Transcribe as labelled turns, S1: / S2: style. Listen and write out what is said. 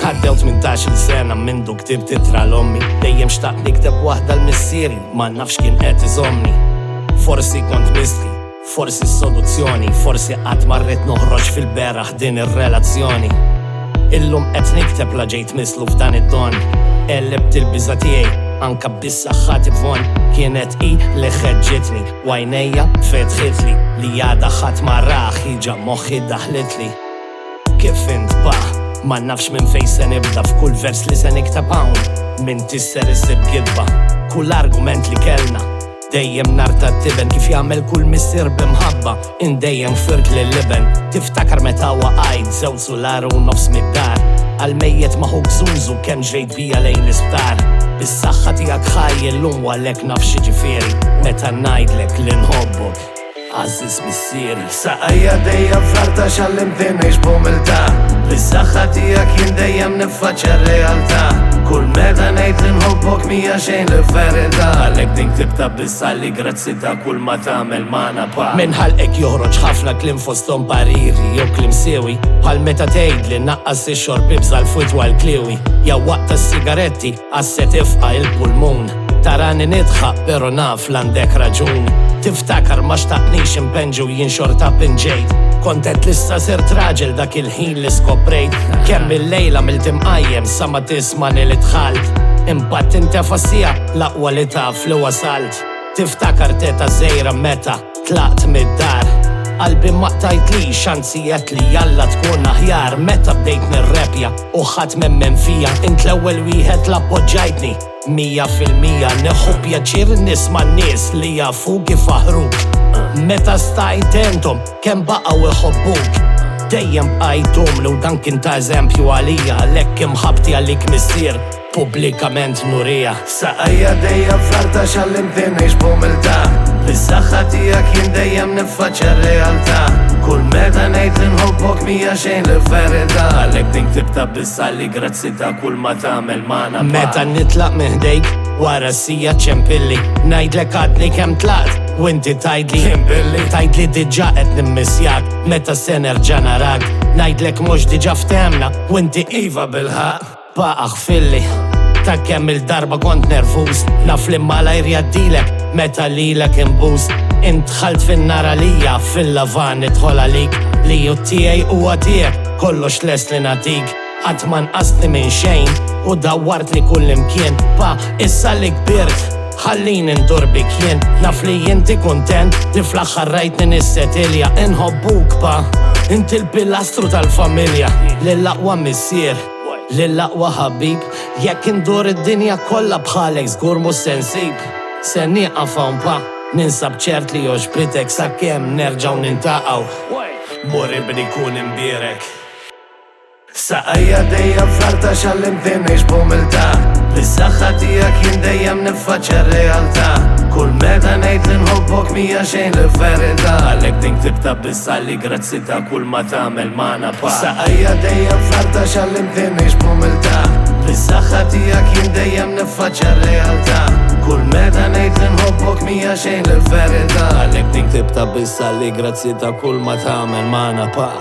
S1: Għaddew 18 sena mindu ktibt itra l-ommi. Dejjem xtaqt nikteb waħda l-missieri, ma nafx kien qed iżomni. Forsi kont mistri, forsi soluzzjoni, forsi qatt marret noħroġ fil-beraħ din ir-relazzjoni. Illum qed nikteb la ġejt mislu f'dan id-don. Ellebt il-biża tiegħi, anka bis-saħħa tifon. Kienet i li ħeġġitni, wajnejja fetħitli, li għada ħadd ma raħ ħiġa moħħi daħlitli. Kif int ma nafx minn fej se nibda f'kull vers li se niktab hawn. Min tisser issib gidba, kull argument li kellna. Dejjem narta t-tiben kif jagħmel kull missier bimħabba. Indejjem firt li liben, tiftakar meta waqajt żewġ sularu u nofs mid-dar. Għal-mejjet maħuk zużu kemm ġejt bija lejn l-isptar. Bis-saħħa tiegħek ħaj illum għalhekk nafx ġifieri. Meta ngħidlek li nħobbok Aziz missieri. Saqajja dejjem fl-arta xallimtini x'bumilta. Bis-saħħa tiegħek jien dejjem niffaċċja r-realtà. Kull meta ngħid li nħobbok mija xejn li verità. Għalhekk din ktibta bissa li grazzi ta' kull ma tagħmel magħna pa. Minn ħalqek joħroġ ħafna kliem fosthom pariri jew kliem siewi. Bħal meta tgħid li naqqas ix-xorb ibża l-futwa l-kliewi. Jew waqt is-sigaretti għas-se tifqa' il-pulmun. Tarani nidħaq pero naf l-għandek raġun. Tiftakar ma xtaqnix impenġu jien xorta pinġejt. Kontet lissa sirt raġel dak il-ħin li skoprejt. Kemm il-lejla mill-timqajjem sa ma tismani li dħalt. Impatt intefa' sija l-aqwa li taf li wasalt. Tiftakar teta żejra meta tlaqt mid-dar. Qalbi ma tajtli xanzijiet li jalla tkun aħjar. Meta bdejt nirrepja u ħadd minn fija. Int l-ewwel wieħed l-appoġġajtni 100% neħu pjaċir nisma' n-nies li jafu kif aħruk. Meta stajt entom kemm baqgħu iħobbuk. Dejjem bqajtumlu dan kien ta' eżempju għalija. Għalhekk imħabbti għalik missier pubblikament nurija. Saqajja dejjem fl-arta xallimtini x'bumilta. Bis-saħħa tiegħek jien dejjem niffaċċja r-realtà. Kull meta ngħid li nħobbok mija xejn li verità. Għalhekk din ktibta bissa li grazzi ta' kull ma tagħmel magħna. Meta nitlaq minn ħdejk wara sija ċempilli. Ngħidlek għadni kemm tlaqt u inti tgħidli diġà qed nimmissjak. Meta se nerġa' narak ngħidlek mhux diġà ftehmna u inti iva bil-ħaq. Baqgħ filli ta' kemm il-darba kont nervuż. Naf li malajr jaddilek meta lilek imbuż. Int dħalt fin-nar għalija fil-lavan nidħol għalik. Li hu tiegħi huwa tiegħek kollox lest li nagħtik. Qatt ma nqasni minn xejn u dawwart li kull imkien. Pa issa li kbirt ħallini ndur bik jien. Naf li inti kuntent li fl-aħħar rajtni nissetilja. Inħobbuk pa, inti l-pilastru tal-familja. Lill-aqwa missier, lill-aqwa ħabib. Jekk indur id-dinja kollha bħalek żgur mhux se nsib. Se nieqaf hawn pa, ninsab ċert li joġbritek sakemm nerġgħu nintaqgħu. Moribni kun imbierek. Saqajja dejjem fl-arta xallimtini x'bumilta. Bis-saħħa tiegħek jien dejjem niffaċċja r-realtà. Kull meta ngħid li nħobbok mija xejn li verità. Għalhekk din ktibta bissa li grazzi ta' kull ma tagħmel magħna pa. Saqajja dejjem fl-arta xallimtini x'bumilta. Bis-saħħa tiegħek jien dejjem niffaċċja r-realtà. Kull meta ngħid li nħobbok mija xejn li verità. Għalhekk din ktibta bissa li grazzi ta' kull ma tagħmel magħna pa.